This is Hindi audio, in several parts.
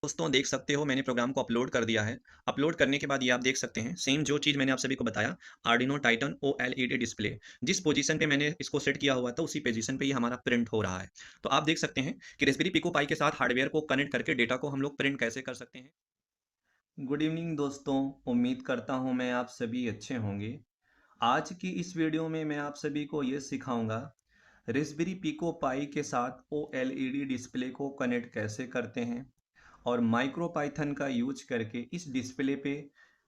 दोस्तों देख सकते हो मैंने प्रोग्राम को अपलोड कर दिया है। अपलोड करने के बाद ये आप देख सकते हैं सेम जो चीज़ मैंने आप सभी को बताया आर्डिनो टाइटन ओएलईडी डिस्प्ले जिस पोजीशन पे मैंने इसको सेट किया हुआ था उसी पोजीशन पे ये हमारा प्रिंट हो रहा है। तो आप देख सकते हैं कि रास्पबेरी पिको पाई के साथ हार्डवेयर को कनेक्ट करके डेटा को हम लोग प्रिंट कैसे कर सकते हैं। गुड इवनिंग दोस्तों, उम्मीद करता हूँ मैं आप सभी अच्छे होंगे। आज की इस वीडियो में मैं आप सभी को ये सिखाऊंगा रास्पबेरी पिको पाई के साथ ओएलईडी डिस्प्ले को कनेक्ट कैसे करते हैं और माइक्रो पाइथन का यूज करके इस डिस्प्ले पे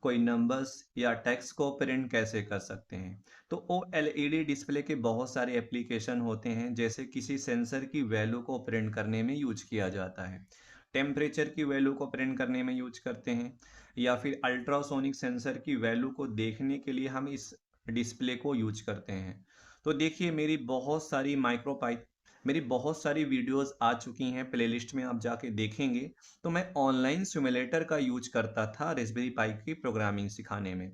कोई नंबर्स या टेक्स्ट को प्रिंट कैसे कर सकते हैं। तो O L E D display के बहुत सारे एप्लीकेशन होते हैं, जैसे किसी सेंसर की वैल्यू को प्रिंट करने में यूज किया जाता है, टेम्परेचर की वैल्यू को प्रिंट करने में यूज करते हैं, या फिर अल्ट्रासोनिक सेंसर की वैल्यू को देखने के लिए हम इस डिस्प्ले को यूज करते हैं। तो देखिए मेरी बहुत सारी वीडियोस आ चुकी हैं, प्लेलिस्ट में आप जाके देखेंगे। तो मैं ऑनलाइन सिमुलेटर का यूज करता था रास्पबेरी पाई की प्रोग्रामिंग सिखाने में।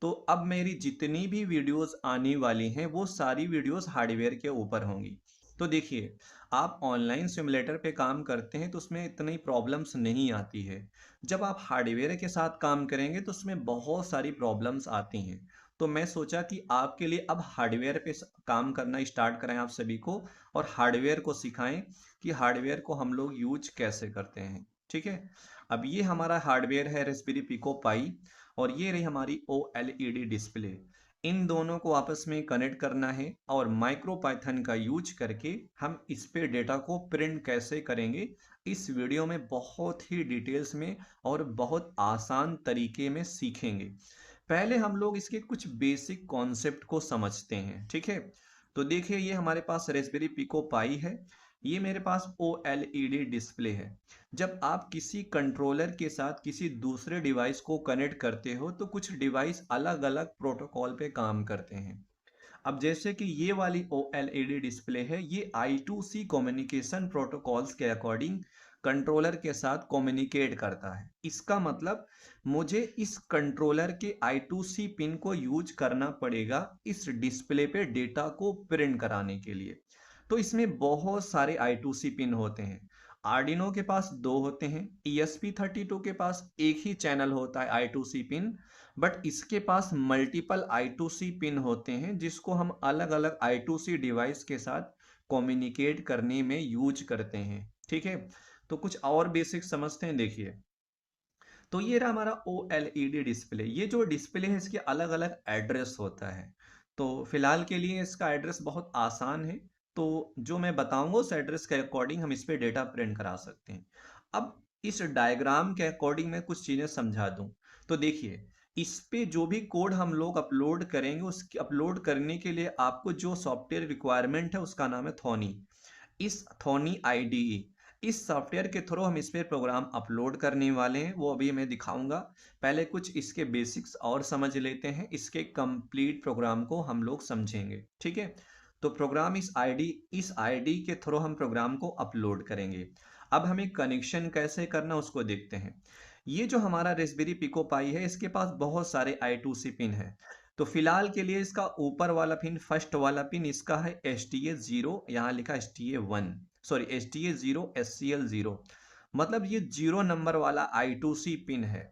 तो अब मेरी जितनी भी वीडियोस आने वाली हैं वो सारी वीडियोस हार्डवेयर के ऊपर होंगी। तो देखिए, आप ऑनलाइन सिमुलेटर पे काम करते हैं तो उसमें इतनी प्रॉब्लम्स नहीं आती है। जब आप हार्डवेयर के साथ काम करेंगे तो उसमें बहुत सारी प्रॉब्लम्स आती हैं। तो मैं सोचा कि आपके लिए अब हार्डवेयर पे काम करना स्टार्ट कराएं आप सभी को, और हार्डवेयर को सिखाएं कि हार्डवेयर को हम लोग यूज कैसे करते हैं। ठीक है, अब ये हमारा हार्डवेयर है रास्पबेरी पिको पाई, और ये रही हमारी O L E D display. इन दोनों को आपस में कनेक्ट करना है और माइक्रो पाइथन का यूज करके हम इस पे डेटा को प्रिंट कैसे करेंगे, इस वीडियो में बहुत ही डिटेल्स में और बहुत आसान तरीके में सीखेंगे। पहले हम लोग इसके कुछ बेसिक कॉन्सेप्ट को समझते हैं, ठीक है। तो देखिए, ये हमारे पास रास्पबेरी पिको पाई है, ये मेरे पास O L E D display है। जब आप किसी कंट्रोलर के साथ किसी दूसरे डिवाइस को कनेक्ट करते हो तो कुछ डिवाइस अलग अलग प्रोटोकॉल पे काम करते हैं। अब जैसे कि ये वाली O L E D display है, ये I2C कम्युनिकेशन प्रोटोकॉल्स के अकॉर्डिंग कंट्रोलर के साथ कम्युनिकेट करता है। इसका मतलब मुझे इस कंट्रोलर के I2C पिन को यूज करना पड़ेगा इस डिस्प्ले पे डेटा को प्रिंट कराने के लिए। तो इसमें बहुत सारे I2C पिन होते हैं। आर्डिनो के पास दो होते हैं, ESP32 के पास एक ही चैनल होता है I2C पिन, बट इसके पास मल्टीपल I2C पिन होते हैं जिसको हम अलग अलग I2C डिवाइस के साथ कम्युनिकेट करने में यूज करते हैं। ठीक है, तो कुछ और बेसिक समझते हैं। देखिए, तो ये रहा हमारा O L E D display. ये जो डिस्प्ले है इसके अलग अलग एड्रेस होता है। तो फिलहाल के लिए इसका एड्रेस बहुत आसान है, तो जो मैं बताऊंगा उस एड्रेस के अकॉर्डिंग हम इस पे डेटा प्रिंट करा सकते हैं। अब इस डायग्राम के अकॉर्डिंग मैं कुछ चीजें समझा दूं। तो देखिए, इस पे जो भी कोड हम लोग अपलोड करेंगे, उस अपलोड करने के लिए आपको जो सॉफ्टवेयर रिक्वायरमेंट है उसका नाम है थोनी। इस थोनी आईडीई, इस सॉफ्टवेयर के थ्रू हम इस पे प्रोग्राम अपलोड करने वाले हैं, वो अभी मैं दिखाऊंगा। पहले कुछ इसके बेसिक्स और समझ लेते हैं, इसके कंप्लीट प्रोग्राम को हम लोग समझेंगे। ठीक है, तो प्रोग्राम इस आईडी के थ्रू हम प्रोग्राम को अपलोड करेंगे। अब हमें कनेक्शन कैसे करना उसको देखते हैं। ये जो हमारा रास्पबेरी पिको पाई है, इसके पास बहुत सारे I2C पिन है। तो फिलहाल के लिए इसका ऊपर वाला पिन, फर्स्ट वाला पिन इसका है STA0, यहाँ लिखा STA1, सॉरी STA0 SCL0, मतलब ये 0 नंबर वाला I2C पिन है।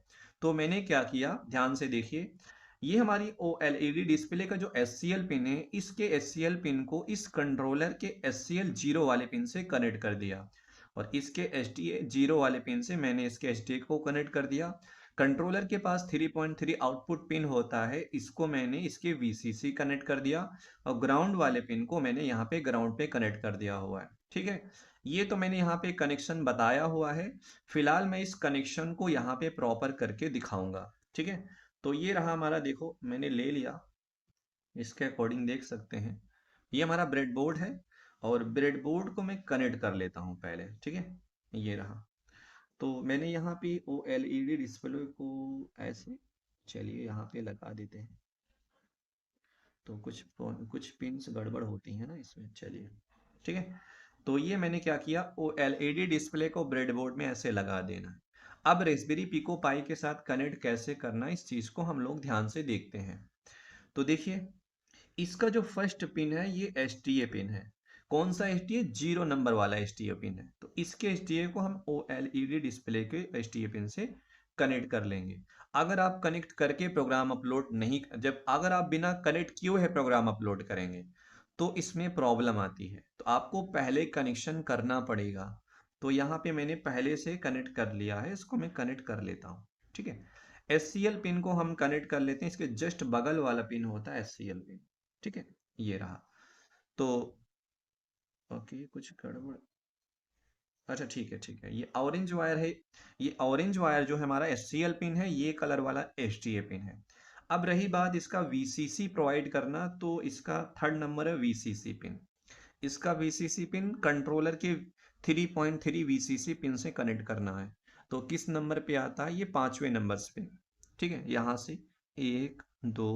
तो मैंने क्या किया, ध्यान से देखिए, ये हमारी OLED डिस्प्ले का जो SCL पिन है, इसके SCL पिन को इस कंट्रोलर के SCL0 वाले पिन से कनेक्ट कर दिया, और इसके STA0 वाले पिन से मैंने इसके STA को कनेक्ट कर दिया। कंट्रोलर के पास 3.3 आउटपुट पिन होता है, इसको मैंने इसके VCC कनेक्ट कर दिया, और ग्राउंड वाले पिन को मैंने यहाँ पे ग्राउंड पे कनेक्ट कर दिया हुआ है। ठीक है, ये तो मैंने यहाँ पे कनेक्शन बताया हुआ है। फिलहाल मैं इस कनेक्शन को यहाँ पे प्रॉपर करके दिखाऊंगा। ठीक है, तो ये रहा हमारा, देखो मैंने ले लिया, इसके अकॉर्डिंग देख सकते हैं ये हमारा ब्रेडबोर्ड है, और ब्रेडबोर्ड को मैं कनेक्ट कर लेता हूँ पहले। ठीक है, ये रहा। तो मैंने यहाँ पे O L E D display को ऐसे, चलिए यहाँ पे लगा देते हैं। तो कुछ पिंस गड़बड़ होती हैं ना इसमें, चलिए ठीक है। तो ये मैंने क्या किया, O L E D display को ब्रेडबोर्ड में ऐसे लगा देना है। अब रास्पबेरी पिको पाई के साथ कनेक्ट कैसे करना, इस चीज़ को हम लोग ध्यान से देखते हैं। तो देखिए, इसका जो फर्स्ट पिन है ये एस टी ए पिन है, कौन सा एसटीए? 0 नंबर वाला एसटीए पिन है, तो इसके एसटीए को हम ओएलईडी डिस्प्ले के एसटीए पिन से कनेक्ट कर लेंगे। अगर आप कनेक्ट करके प्रोग्राम अपलोड नहीं, जब अगर आप बिना कनेक्ट किए हुए प्रोग्राम अपलोड करेंगे तो इसमें प्रॉब्लम आती है, तो आपको पहले कनेक्शन करना पड़ेगा। तो यहाँ पे मैंने पहले से कनेक्ट कर लिया है, इसको मैं कनेक्ट कर लेता हूँ। ठीक है, एससीएल पिन को हम कनेक्ट कर लेते हैं, इसके जस्ट बगल वाला पिन होता है एससीएल पिन। ठीक है, ये रहा। तो ओके, कुछ गड़बड़, अच्छा ठीक है ठीक है, ये ऑरेंज वायर है, ये ऑरेंज वायर जो है हमारा एससीएल पिन है, ये कलर वाला एसटीए पिन है। अब रही बात इसका वीसीसी प्रोवाइड करना, तो इसका थर्ड नंबर है वीसीसी पिन। इसका वीसीसी पिन कंट्रोलर के 3.3 वीसीसी पिन से कनेक्ट करना है। तो किस नंबर पे आता है? ये 5वें नंबर पे। ठीक है, यहाँ से 1 2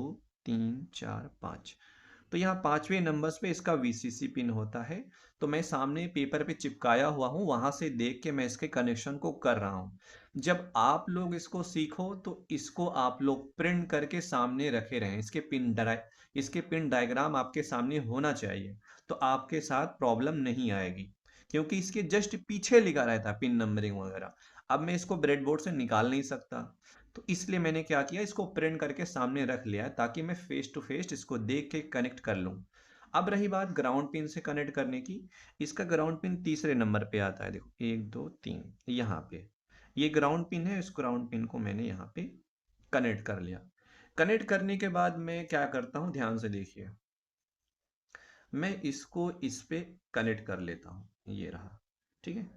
3 4 5, तो यहाँ 5वें नंबर्स पे इसका वीसीसी पिन होता है। तो मैं सामने पेपर पे चिपकाया हुआ हूँ, वहां से देख के मैं इसके कनेक्शन को कर रहा हूँ। जब आप लोग इसको सीखो तो इसको आप लोग प्रिंट करके सामने रखे रहें, इसके पिन डायग्राम आपके सामने होना चाहिए, तो आपके साथ प्रॉब्लम नहीं आएगी, क्योंकि इसके जस्ट पीछे लिखा रहता है पिन नंबरिंग वगैरह। अब मैं इसको ब्रेड बोर्ड से निकाल नहीं सकता, तो इसलिए मैंने क्या किया, इसको प्रिंट करके सामने रख लिया है, ताकि मैं फेस टू फेस इसको देख के कनेक्ट कर लूँ। अब रही बात ग्राउंड पिन से कनेक्ट करने की, इसका ग्राउंड पिन तीसरे नंबर पे आता है, देखो 1 2 3, यहाँ पे ये ग्राउंड पिन है। इस ग्राउंड पिन को मैंने यहाँ पे कनेक्ट कर लिया। कनेक्ट करने के बाद मैं क्या करता हूँ, ध्यान से देखिए, मैं इसको इस पे कनेक्ट कर लेता हूँ, ये रहा। ठीक है,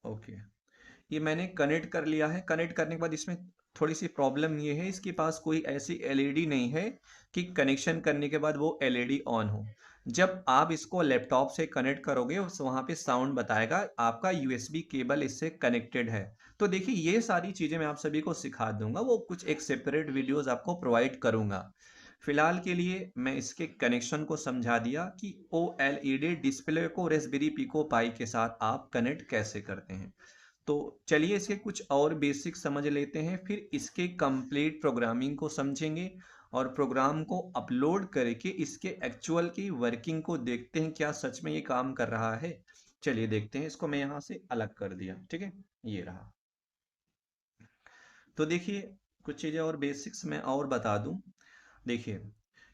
ओके, ये मैंने कनेक्ट कर लिया है। कनेक्ट करने के बाद इसमें थोड़ी सी प्रॉब्लम ये है, इसके पास कोई ऐसी एलईडी नहीं है कि कनेक्शन करने के बाद वो एलईडी ऑन हो। जब आप इसको लैपटॉप से कनेक्ट करोगे उस वहाँ पे साउंड बताएगा आपका यूएसबी केबल इससे कनेक्टेड है। तो देखिए, ये सारी चीज़ें मैं आप सभी को सिखा दूंगा, वो कुछ एक सेपरेट वीडियोस आपको प्रोवाइड करूंगा। फिलहाल के लिए मैं इसके कनेक्शन को समझा दिया कि O L E D display को रेस्पबेरी पिको पाई के साथ आप कनेक्ट कैसे करते हैं। तो चलिए इसके कुछ और बेसिक समझ लेते हैं, फिर इसके कंप्लीट प्रोग्रामिंग को समझेंगे और प्रोग्राम को अपलोड करके इसके एक्चुअल की वर्किंग को देखते हैं, क्या सच में ये काम कर रहा है। चलिए देखते हैं, इसको मैं यहाँ से अलग कर दिया। ठीक है, ये रहा। तो देखिए, कुछ चीज़ें और बेसिक्स मैं और बता दूं। देखिए,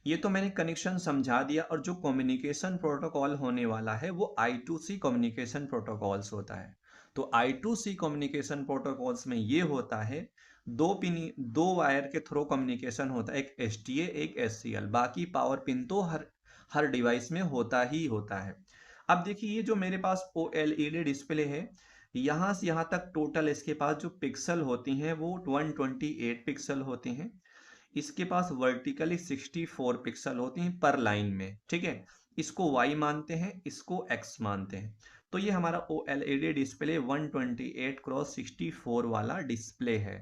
ये तो मैंने कनेक्शन समझा दिया, और जो कम्युनिकेशन प्रोटोकॉल होने वाला है वो I2C कम्युनिकेशन प्रोटोकॉल्स होता है। तो I2C कम्युनिकेशन प्रोटोकॉल्स में ये होता है, दो वायर के थ्रू कम्युनिकेशन होता है, एक STA एक SCL, बाकी पावर पिन तो हर हर डिवाइस में होता ही होता है। अब देखिए, ये जो मेरे पास OLED डिस्प्ले है, यहाँ से यहाँ तक टोटल इसके पास जो पिक्सल होती हैं वो 128 पिक्सल होती हैं। इसके पास वर्टिकली 64 पिक्सल होती हैं पर लाइन में। ठीक है, इसको Y मानते हैं, इसको X मानते हैं। तो ये हमारा OLED डिस्प्ले 128 क्रॉस 64 वाला डिस्प्ले है।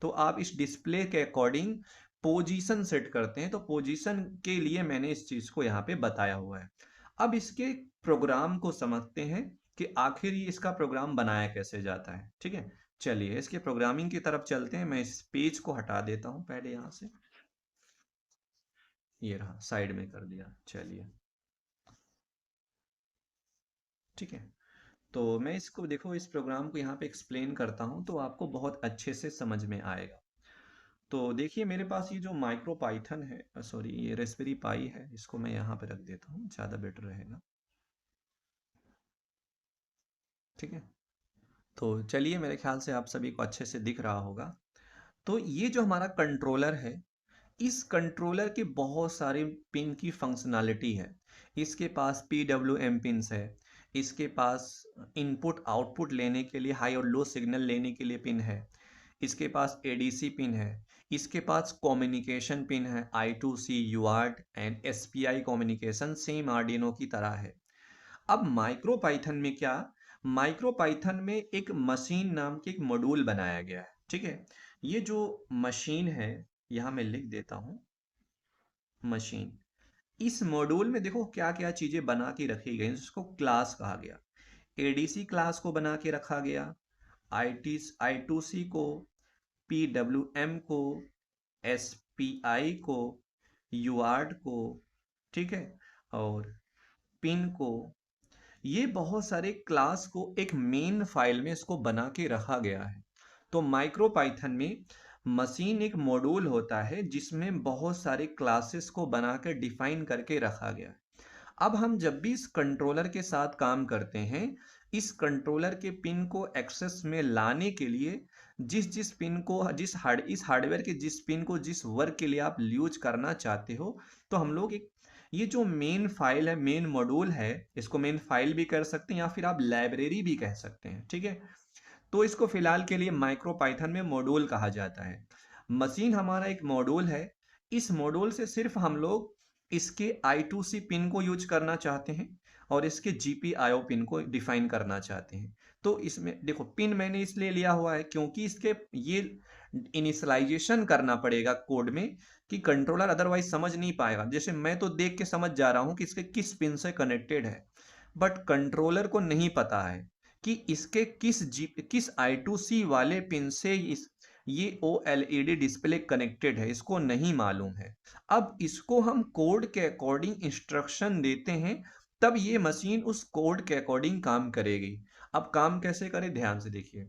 तो आप इस डिस्प्ले के अकॉर्डिंग पोजीशन सेट करते हैं, तो पोजीशन के लिए मैंने इस चीज को यहाँ पे बताया हुआ है। अब इसके प्रोग्राम को समझते हैं कि आखिर ये इसका प्रोग्राम बनाया कैसे जाता है। ठीक है, चलिए इसके प्रोग्रामिंग की तरफ चलते हैं। मैं इस पेज को हटा देता हूँ पहले यहाँ से, ये रहा, साइड में कर दिया। चलिए, ठीक है, तो मैं इसको देखो, इस प्रोग्राम को यहाँ पे एक्सप्लेन करता हूँ तो आपको बहुत अच्छे से समझ में आएगा। तो देखिए, मेरे पास ये जो माइक्रो पाइथन है, सॉरी ये रेस्पबेरी पाई है, इसको मैं यहाँ पे रख देता हूँ, ज़्यादा बेटर रहेगा। ठीक है, तो चलिए, मेरे ख्याल से आप सभी को अच्छे से दिख रहा होगा। तो ये जो हमारा कंट्रोलर है, इस कंट्रोलर के बहुत सारे पिन की फंक्शनैलिटी है। इसके पास PWM पिन्स है, इसके पास इनपुट आउटपुट लेने के लिए हाई और लो सिग्नल लेने के लिए पिन है, इसके पास ADC पिन है, इसके पास कम्युनिकेशन पिन है I2C UART and SPI communication, same Arduino की तरह है। अब माइक्रो पाइथन में क्या, माइक्रो पाइथन में एक मशीन नाम की एक मॉड्यूल बनाया गया है। ठीक है, ये जो मशीन है, यहाँ मैं लिख देता हूँ मशीन। इस मॉड्यूल में देखो क्या क्या चीजें बना के रखी गई, जिसको क्लास कहा गया। ADC क्लास को बना के रखा गया, I2C को, PWM को, SPI को, यूआर्ट को, ठीक है, और पिन को, ये बहुत सारे क्लास को एक मेन फाइल में इसको बना के रखा गया है। तो माइक्रो पाइथन में मशीन एक मॉड्यूल होता है जिसमें बहुत सारे क्लासेस को बना कर डिफाइन करके रखा गया है। अब हम जब भी इस कंट्रोलर के साथ काम करते हैं, इस कंट्रोलर के पिन को एक्सेस में लाने के लिए जिस जिस पिन को इस हार्डवेयर के जिस पिन को जिस वर्क के लिए आप यूज करना चाहते हो, तो हम लोग एक ये जो मेन फाइल है, मेन मॉड्यूल है, इसको मेन फाइल भी कर सकते हैं या फिर आप लाइब्रेरी भी कह सकते हैं, ठीक है। तो इसको फिलहाल के लिए माइक्रो पाइथन में मॉड्यूल कहा जाता है। मशीन हमारा एक मॉड्यूल है। इस मॉड्यूल से सिर्फ हम लोग इसके I2C पिन को यूज करना चाहते हैं और इसके GPIO पिन को डिफाइन करना चाहते हैं। तो इसमें देखो, पिन मैंने इसलिए लिया हुआ है क्योंकि इसके ये इनिशियलाइजेशन करना पड़ेगा कोड में कि कंट्रोलर अदरवाइज समझ नहीं पाएगा। जैसे मैं तो देख के समझ जा रहा हूँ कि इसके किस पिन से कनेक्टेड है, बट कंट्रोलर को नहीं पता है कि इसके किस I2C वाले पिन से ये OLED डिस्प्ले कनेक्टेड है, इसको नहीं मालूम है। अब इसको हम कोड के अकॉर्डिंग इंस्ट्रक्शन देते हैं, तब ये मशीन उस कोड के अकॉर्डिंग काम करेगी। अब काम कैसे करे, ध्यान से देखिए।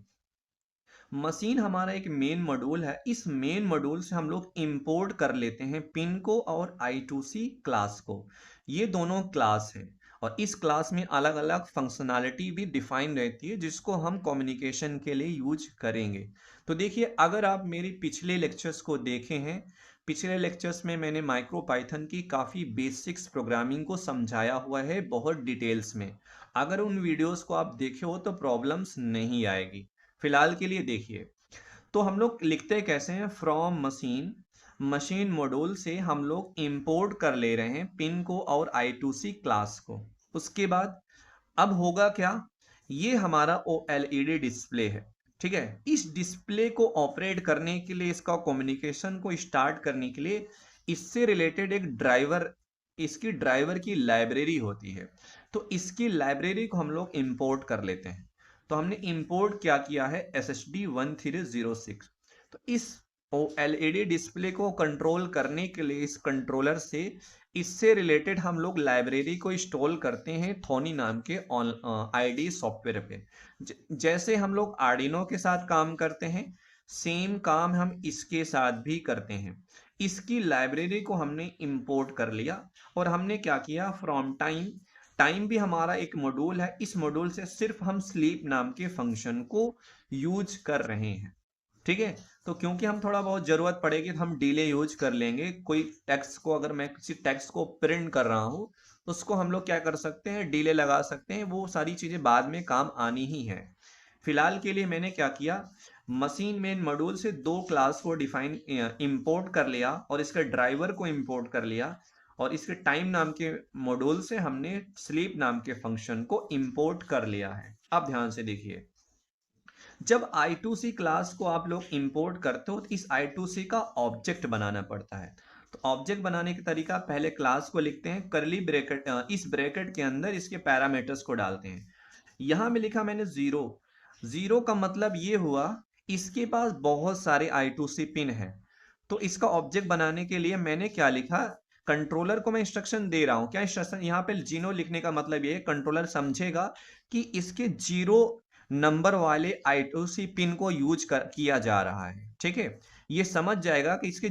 मशीन हमारा एक मेन मॉड्यूल है। इस मेन मॉड्यूल से हम लोग इंपोर्ट कर लेते हैं पिन को और I2C क्लास को। ये दोनों क्लास हैं और इस क्लास में अलग अलग फंक्शनैलिटी भी डिफाइन रहती है जिसको हम कम्युनिकेशन के लिए यूज करेंगे। तो देखिए, अगर आप मेरी पिछले लेक्चर्स को देखे हैं, पिछले लेक्चर्स में मैंने माइक्रो पाइथन की काफ़ी बेसिक्स प्रोग्रामिंग को समझाया हुआ है बहुत डिटेल्स में। अगर उन वीडियोस को आप देखे हो तो प्रॉब्लम्स नहीं आएगी। फिलहाल के लिए देखिए, तो हम लोग लिखते कैसे हैं, फ्रॉम मशीन, मशीन मॉड्यूल से हम लोग इंपोर्ट कर ले रहे हैं पिन को और I2C क्लास को। उसके बाद अब होगा क्या, ये हमारा OLED डिस्प्ले है, ठीक है। इस डिस्प्ले को ऑपरेट करने के लिए, इसका कम्युनिकेशन को स्टार्ट करने के लिए इससे रिलेटेड एक ड्राइवर, इसकी ड्राइवर की लाइब्रेरी होती है। तो इसकी लाइब्रेरी को हम लोग इंपोर्ट कर लेते हैं। तो हमने इंपोर्ट क्या किया है, SSD 1306। तो इस OLED डिस्प्ले को कंट्रोल करने के लिए इस कंट्रोलर से, इससे रिलेटेड हम लोग लाइब्रेरी को इंस्टॉल करते हैं थोनी नाम के IDE सॉफ्टवेयर पे। जैसे हम लोग आर्डिनो के साथ काम करते हैं, सेम काम हम इसके साथ भी करते हैं। इसकी लाइब्रेरी को हमने इंपोर्ट कर लिया और हमने क्या किया, फ्रॉम टाइम, टाइम भी हमारा एक मॉड्यूल है। इस मॉड्यूल से सिर्फ हम स्लीप नाम के फंक्शन को यूज कर रहे हैं, ठीक है। तो क्योंकि हम थोड़ा बहुत जरूरत पड़ेगी तो हम डिले यूज कर लेंगे। कोई टेक्स्ट को, अगर मैं किसी टेक्स्ट को प्रिंट कर रहा हूं तो उसको हम लोग क्या कर सकते हैं, डिले लगा सकते हैं। वो सारी चीजें बाद में काम आनी ही है। फिलहाल के लिए मैंने क्या किया, मशीन मेन मॉड्यूल से दो क्लास को डिफाइन इंपोर्ट कर लिया और इसके ड्राइवर को इंपोर्ट कर लिया और इसके टाइम नाम के मॉड्यूल से हमने स्लीप नाम के फंक्शन को इंपोर्ट कर लिया है। अब ध्यान से देखिए, जब I2C क्लास को आप लोग इंपोर्ट करते हो तो इस I2C का ऑब्जेक्ट बनाना पड़ता है। तो ऑब्जेक्ट बनाने का तरीका, पहले क्लास को लिखते हैं करली ब्रैकेट, इस ब्रैकेट के अंदर इसके पैरामीटर्स को डालते हैं। यहां में लिखा मैंने 0। 0 का मतलब ये हुआ इसके पास बहुत सारे I2C पिन है। तो इसका ऑब्जेक्ट बनाने के लिए मैंने क्या लिखा, कंट्रोलर को मैं इंस्ट्रक्शन दे रहा हूं। क्या इंस्ट्रक्शन, यहाँ पे 0 लिखने का मतलब ये कंट्रोलर समझेगा कि इसके 0 नंबर वाले I2C पिन को यूज किया जा रहा है, ठीक है। ये समझ जाएगा कि इसके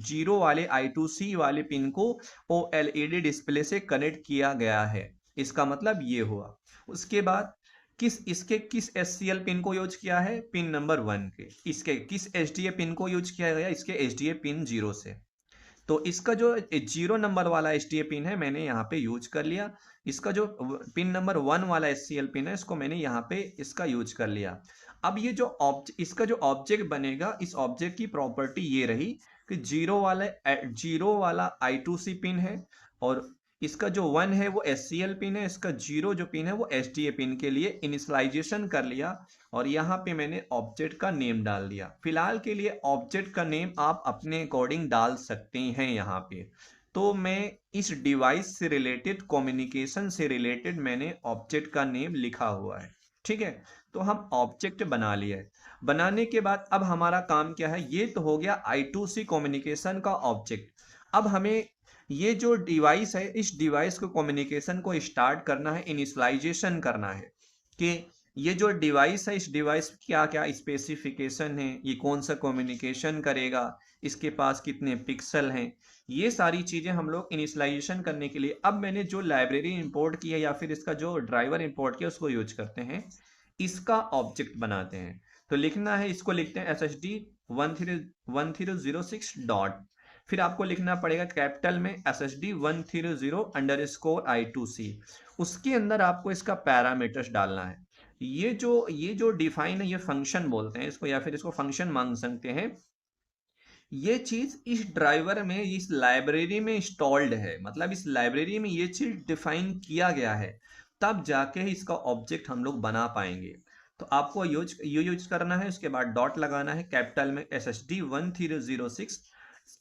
0 वाले I2C वाले पिन को OLED डिस्प्ले से कनेक्ट किया गया है। इसका मतलब ये हुआ। उसके बाद किस SCL पिन को यूज किया है, पिन नंबर 1 के। इसके किस SDA पिन को यूज किया गया, इसके SDA पिन 0 से। तो इसका जो 0 नंबर वाला SDA पिन है मैंने यहाँ पे यूज कर लिया। इसका जो पिन नंबर 1 वाला SCL पिन है इसको मैंने यहाँ पे इसका यूज कर लिया। अब ये जो इसका जो ऑब्जेक्ट बनेगा, इस ऑब्जेक्ट की प्रॉपर्टी ये रही कि 0 वाला I2C पिन है और इसका जो 1 है वो SCL पिन है, इसका 0 जो पिन है वो SDA पिन के लिए इनिशियलाइजेशन कर लिया और यहाँ पे मैंने ऑब्जेक्ट का नेम डाल दिया। फिलहाल के लिए ऑब्जेक्ट का नेम आप अपने अकॉर्डिंग डाल सकते हैं यहाँ पे। तो मैं इस डिवाइस से रिलेटेड, कम्युनिकेशन से रिलेटेड मैंने ऑब्जेक्ट का नेम लिखा हुआ है, ठीक है। तो हम ऑब्जेक्ट बना लिए। बनाने के बाद अब हमारा काम क्या है, ये तो हो गया I2C कम्युनिकेशन का ऑब्जेक्ट। अब हमें ये जो डिवाइस है, इस डिवाइस को कम्युनिकेशन को स्टार्ट करना है, इनिशियलाइजेशन करना है कि ये जो डिवाइस है, इस डिवाइस की क्या क्या स्पेसिफिकेशन है, ये कौन सा कम्युनिकेशन करेगा, इसके पास कितने पिक्सल हैं, ये सारी चीजें हम लोग इनिशियलाइजेशन करने के लिए अब मैंने जो लाइब्रेरी इंपोर्ट की है या फिर इसका जो ड्राइवर इंपोर्ट किया उसको यूज करते हैं, इसका ऑब्जेक्ट बनाते हैं। तो लिखना है, इसको लिखते हैं एस एस डी 1006 डॉट, फिर आपको लिखना पड़ेगा कैपिटल में एस एस डी 130_I2C। उसके अंदर आपको इसका पैरामीटर्स डालना है। ये जो डिफाइन है, ये फंक्शन बोलते हैं इसको, या फिर इसको फंक्शन मान सकते हैं। ये चीज इस ड्राइवर में, इस लाइब्रेरी में इंस्टॉल्ड है, मतलब इस लाइब्रेरी में ये चीज डिफाइन किया गया है, तब जाके इसका ऑब्जेक्ट हम लोग बना पाएंगे। तो आपको यूज करना है, उसके बाद डॉट लगाना है कैपिटल में एस एस डी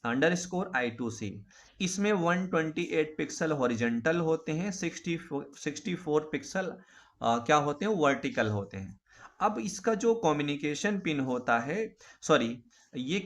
1006_I2C। इसमें 128 पिक्सल हॉरिजेंटल होते हैं, 64 पिक्सल क्या होते हैं, वर्टिकल होते हैं। अब इसका जो कम्युनिकेशन पिन होता है, सॉरी, ये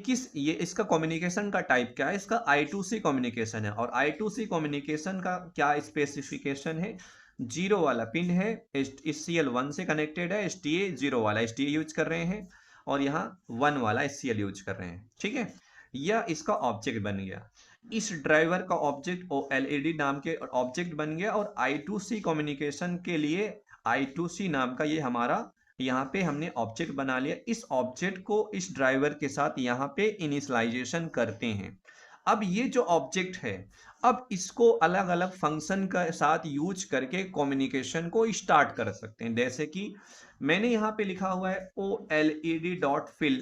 इसका कम्युनिकेशन का टाइप क्या है, इसका I2C कम्युनिकेशन है। और I2C कम्युनिकेशन का क्या स्पेसिफिकेशन है, जीरो वाला पिन है, SCL1 से कनेक्टेड है, STA जीरो वाला STA यूज कर रहे हैं, और यहाँ 1 वाला SCL यूज कर रहे हैं, ठीक है। यह इसका ऑब्जेक्ट बन गया। इस ड्राइवर का ऑब्जेक्ट OLED नाम के ऑब्जेक्ट बन गया, और I2C कम्युनिकेशन के लिए I2C नाम का ये हमारा यहाँ पे हमने ऑब्जेक्ट बना लिया। इस ऑब्जेक्ट को इस ड्राइवर के साथ यहाँ पे इनिशियलाइजेशन करते हैं। अब ये जो ऑब्जेक्ट है, अब इसको अलग अलग फंक्शन के साथ यूज करके कम्युनिकेशन को स्टार्ट कर सकते हैं। जैसे कि मैंने यहाँ पे लिखा हुआ है OLED.fill,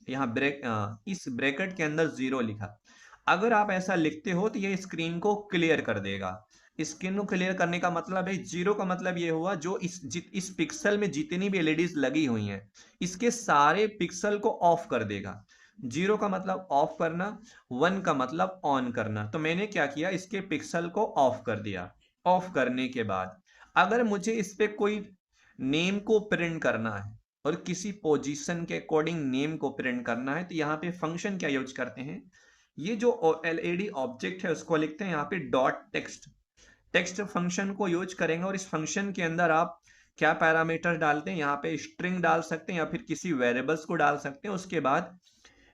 यहाँ इस ब्रैकेट के अंदर 0 लिखा। अगर आप ऐसा लिखते हो तो ये स्क्रीन को क्लियर कर देगा। स्क्रीन को क्लियर करने का मतलब है, जीरो का मतलब ये हुआ जो इस पिक्सल में जितनी भी एलईडीज लगी हुई हैं, इसके सारे पिक्सल को ऑफ कर देगा। जीरो का मतलब ऑफ करना, 1 का मतलब ऑन करना। तो मैंने क्या किया, इसके पिक्सल को ऑफ कर दिया। ऑफ करने के बाद अगर मुझे इस पे कोई नेम को प्रिंट करना है, और किसी पोजीशन के अकॉर्डिंग नेम को प्रिंट करना है, तो यहाँ पे फंक्शन क्या यूज करते हैं, ये जो एलईडी ऑब्जेक्ट है उसको लिखते हैं यहाँ पे डॉट टेक्स्ट। टेक्स्ट फंक्शन को यूज करेंगे, और इस फंक्शन के अंदर आप क्या पैरामीटर डालते हैं, यहाँ पे स्ट्रिंग डाल सकते हैं या फिर किसी वेरिएबल्स को डाल सकते हैं। उसके बाद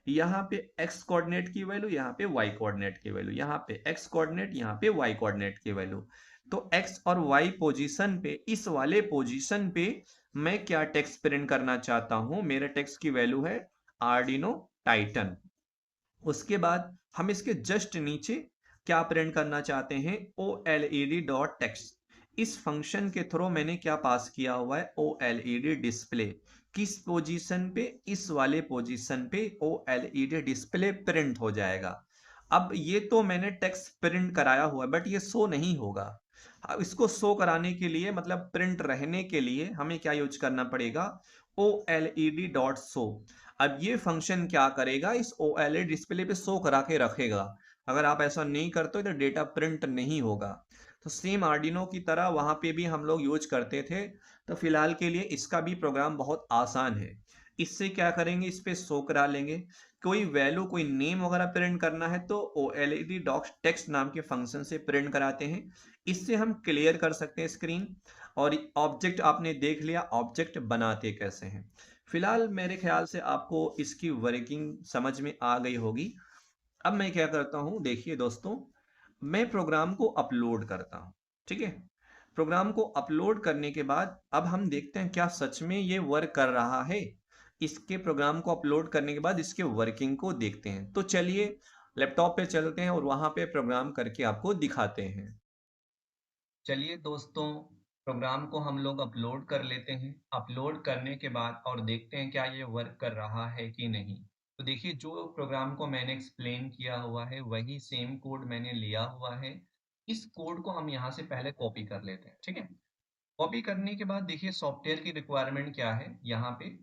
यहाँ पे एक्स कोऑर्डिनेट की वैल्यू, यहाँ पे वाई कोऑर्डिनेट की वैल्यू, यहाँ पे एक्स कोऑर्डिनेट, यहाँ पे वाई कोऑर्डिनेट की वैल्यू। तो एक्स और वाई पोजीशन पे, इस वाले पोजीशन पे मैं क्या टेक्स्ट प्रिंट करना चाहता हूं, मेरे टेक्स्ट की वैल्यू है आर्डिनो टाइटन। उसके बाद हम इसके जस्ट नीचे क्या प्रिंट करना चाहते हैं, OLED.text। इस फंक्शन के थ्रू मैंने क्या पास किया हुआ है, OLED डिस्प्ले। किस पोजीशन पे, इस वाले पोजीशन पे OLED डिस्प्ले प्रिंट हो जाएगा। अब ये तो मैंने टेक्स्ट प्रिंट कराया हुआ है, बट ये शो नहीं होगा। अब इसको शो कराने के लिए, मतलब प्रिंट रहने के लिए, हमें क्या यूज करना पड़ेगा, OLED.show। अब ये फंक्शन क्या करेगा, इस OLED डिस्प्ले पे शो करा के रखेगा। अगर आप ऐसा नहीं करते हो तो डेटा प्रिंट नहीं होगा। तो सेम आर्डिनो की तरह वहां पे भी हम लोग यूज करते थे। तो फिलहाल के लिए इसका भी प्रोग्राम बहुत आसान है। इससे क्या करेंगे, इस पे शो करा लेंगे। कोई वैल्यू, कोई नेम वगैरह प्रिंट करना है तो OLED डॉट टेक्स्ट नाम के फंक्शन से प्रिंट कराते हैं। इससे हम क्लियर कर सकते हैं स्क्रीन। और ऑब्जेक्ट आपने देख लिया, ऑब्जेक्ट बनाते कैसे हैं। फिलहाल मेरे ख्याल से आपको इसकी वर्किंग समझ में आ गई होगी। अब मैं क्या करता हूं, देखिए दोस्तों, मैं प्रोग्राम को अपलोड करता हूं, ठीक है। प्रोग्राम को अपलोड करने के बाद अब हम देखते हैं क्या सच में ये वर्क कर रहा है। इसके प्रोग्राम को अपलोड करने के बाद इसके वर्किंग को देखते हैं। तो चलिए लैपटॉप पे चलते हैं और वहां पे प्रोग्राम करके आपको दिखाते हैं। चलिए दोस्तों, प्रोग्राम को हम लोग अपलोड कर लेते हैं। अपलोड करने के बाद और देखते हैं क्या ये वर्क कर रहा है कि नहीं। तो देखिए, जो प्रोग्राम को मैंने एक्सप्लेन किया हुआ है वही सेम कोड मैंने लिया हुआ है। इस कोड को हम यहाँ से पहले कॉपी कर लेते हैं, ठीक है। कॉपी करने के बाद देखिए सॉफ्टवेयर की रिक्वायरमेंट क्या है यहाँ पे।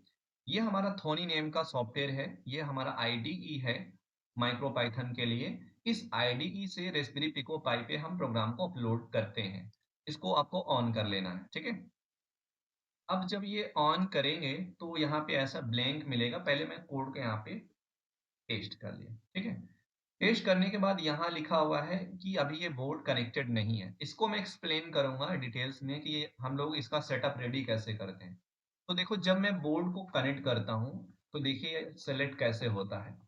ये हमारा थोनी नेम का सॉफ्टवेयर है, ये हमारा आईडीई है माइक्रो पाइथन के लिए। इस आईडीई से रेस्पबेरी पिको पाई पे हम प्रोग्राम को अपलोड करते हैं। इसको आपको ऑन कर लेना है, ठीक है। अब जब ये ऑन करेंगे तो यहाँ पे ऐसा ब्लैंक मिलेगा। पहले मैं कोड को यहाँ पे पेस्ट कर लिया, ठीक है। पेस्ट करने के बाद यहाँ लिखा हुआ है कि अभी ये बोर्ड कनेक्टेड नहीं है। इसको मैं एक्सप्लेन करूंगा डिटेल्स में कि ये हम लोग इसका सेटअप रेडी कैसे करते हैं। तो देखो, जब मैं बोर्ड को कनेक्ट करता हूँ तो देखिए सेलेक्ट कैसे होता है।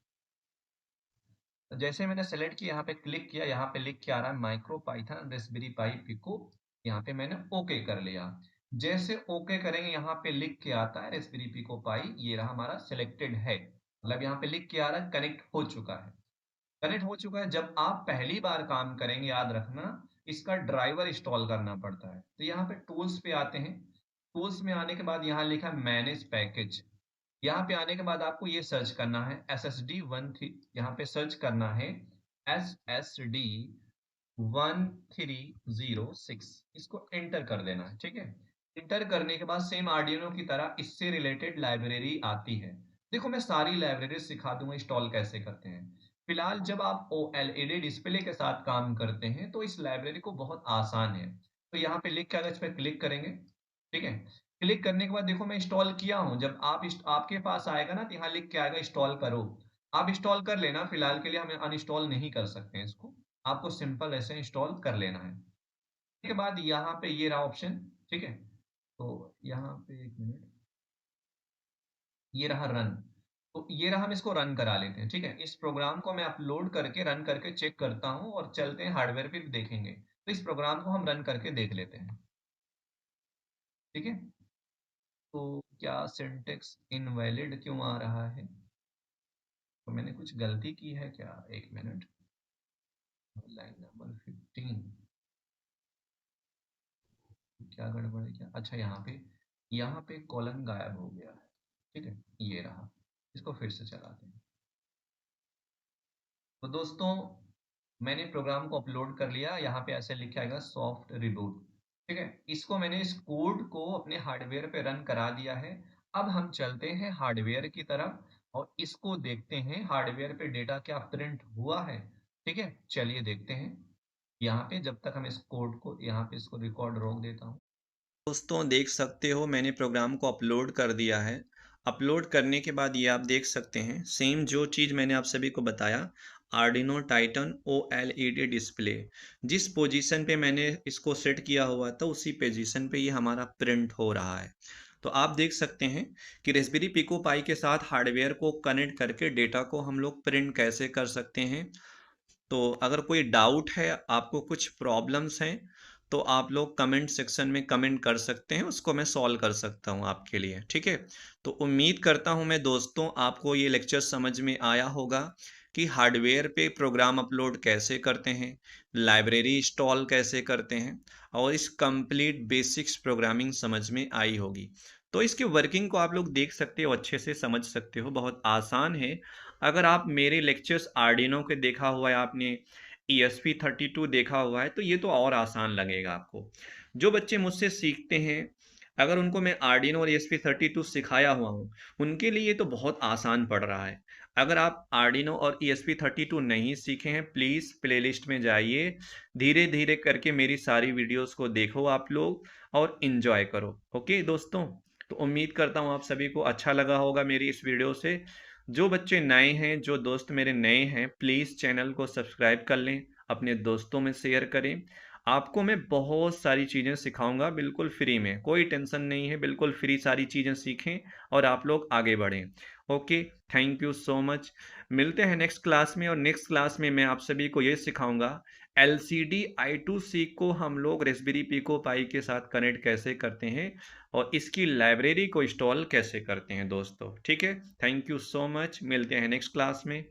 तो जैसे मैंने सेलेक्ट किया, यहाँ पे क्लिक किया, यहाँ पे लिख के आ रहा है माइक्रो पाइथन रास्पबेरी पाई पिको। यहाँ पे मैंने ओके कर लिया। जैसे ओके करेंगे यहाँ पे लिख के आता है रास्पबेरी पिको पाई, ये रहा हमारा सिलेक्टेड है, मतलब यहाँ पे लिख के आ रहा है कनेक्ट हो चुका है। कनेक्ट हो चुका है। जब आप पहली बार काम करेंगे, याद रखना इसका ड्राइवर इंस्टॉल करना पड़ता है। तो यहाँ पे टूल्स पे आते हैं। टूल्स में आने के बाद यहाँ लिखा है मैनेज पैकेज। यहाँ पे आने के बाद आपको ये सर्च करना है SSD 13, यहाँ पे सर्च करना है SSD 1306, इसको एंटर कर देना है। ठीक है, एंटर करने के बाद सेम आर्डिनो की तरह इससे रिलेटेड लाइब्रेरी आती है। देखो, मैं सारी लाइब्रेरी सिखा दूंगा इंस्टॉल कैसे करते हैं। फिलहाल जब आप OLED डिस्प्ले के साथ काम करते हैं तो इस लाइब्रेरी को बहुत आसान है। तो यहाँ पे लिख के अगर इस पर क्लिक करेंगे, ठीक है, क्लिक करने के बाद देखो मैं इंस्टॉल किया हूँ। जब आपके पास आएगा ना तो यहाँ लिख के आएगा इंस्टॉल करो। आप इंस्टॉल कर लेना, फिलहाल के लिए हमें अनइंस्टॉल नहीं कर सकते हैं इसको। आपको सिंपल ऐसे इंस्टॉल कर लेना है। उसके बाद यहाँ पे ये रहा ऑप्शन। ठीक है, तो यहाँ पे एक मिनट, ये रहा रन। तो ये रहा, हम इसको रन करा लेते हैं। ठीक है, इस प्रोग्राम को मैं अपलोड करके रन करके चेक करता हूँ और चलते हैं हार्डवेयर पे भी देखेंगे। तो इस प्रोग्राम को हम रन करके देख लेते हैं। ठीक है, तो क्या सिंटेक्स इनवैलिड क्यों आ रहा है? तो मैंने कुछ गलती की है क्या? एक मिनट, लाइन नंबर 15, क्या गड़बड़ है क्या? अच्छा, यहाँ पे कॉलन गायब हो गया है। ठीक है, ये रहा, इसको फिर से चलाते हैं। तो दोस्तों, मैंने प्रोग्राम को अपलोड कर लिया। यहाँ पे ऐसे लिखा आएगा सॉफ्ट रिबूट। ठीक है, इसको मैंने इस कोड को अपने हार्डवेयर पे रन करा दिया है। अब हम चलते हैं हार्डवेयर की तरफ और इसको देखते हैं हार्डवेयर पे डेटा क्या प्रिंट हुआ है। ठीक है, चलिए देखते हैं। यहाँ पे जब तक हम इस कोड को, यहाँ पे इसको रिकॉर्ड रोक देता हूँ। दोस्तों, देख सकते हो मैंने प्रोग्राम को अपलोड कर दिया है। अपलोड करने के बाद ये आप देख सकते हैं सेम जो चीज़ मैंने आप सभी को बताया, आर्डिनो टाइटन OLED डिस्प्ले, जिस पोजीशन पे मैंने इसको सेट किया हुआ था उसी पोजीशन पे ये हमारा प्रिंट हो रहा है। तो आप देख सकते हैं कि रास्पबेरी पिको पाई के साथ हार्डवेयर को कनेक्ट करके डेटा को हम लोग प्रिंट कैसे कर सकते हैं। तो अगर कोई डाउट है, आपको कुछ प्रॉब्लम्स हैं, तो आप लोग कमेंट सेक्शन में कमेंट कर सकते हैं, उसको मैं सॉल्व कर सकता हूं आपके लिए। ठीक है, तो उम्मीद करता हूं मैं दोस्तों आपको ये लेक्चर समझ में आया होगा कि हार्डवेयर पे प्रोग्राम अपलोड कैसे करते हैं, लाइब्रेरी इंस्टॉल कैसे करते हैं, और इस कंप्लीट बेसिक्स प्रोग्रामिंग समझ में आई होगी। तो इसके वर्किंग को आप लोग देख सकते हो, अच्छे से समझ सकते हो, बहुत आसान है। अगर आप मेरे लेक्चर्स आर्डिनो के देखा हुआ है, आपने ESP32 देखा हुआ है, तो ये तो और आसान लगेगा आपको। जो बच्चे मुझसे सीखते हैं, अगर उनको मैं आर्डिनो और ESP32 सिखाया हुआ हूँ, उनके लिए तो बहुत आसान पड़ रहा है। अगर आप आर्डिनो और ESP32 नहीं सीखे हैं, प्लीज़ प्लेलिस्ट में जाइए, धीरे धीरे करके मेरी सारी वीडियोस को देखो आप लोग और इन्जॉय करो। ओके दोस्तों, तो उम्मीद करता हूँ आप सभी को अच्छा लगा होगा मेरी इस वीडियो से। जो बच्चे नए हैं, जो दोस्त मेरे नए हैं, प्लीज़ चैनल को सब्सक्राइब कर लें, अपने दोस्तों में शेयर करें। आपको मैं बहुत सारी चीज़ें सिखाऊंगा बिल्कुल फ्री में, कोई टेंशन नहीं है, बिल्कुल फ्री सारी चीज़ें सीखें और आप लोग आगे बढ़ें। Okay, thank you so much. मिलते हैं नेक्स्ट क्लास में, और नेक्स्ट क्लास में मैं आप सभी को ये सिखाऊंगा LCD I2C को हम लोग रास्पबेरी पिको पाई के साथ कनेक्ट कैसे करते हैं और इसकी लाइब्रेरी को इंस्टॉल कैसे करते हैं दोस्तों। ठीक है, थैंक यू सो मच, मिलते हैं नेक्स्ट क्लास में।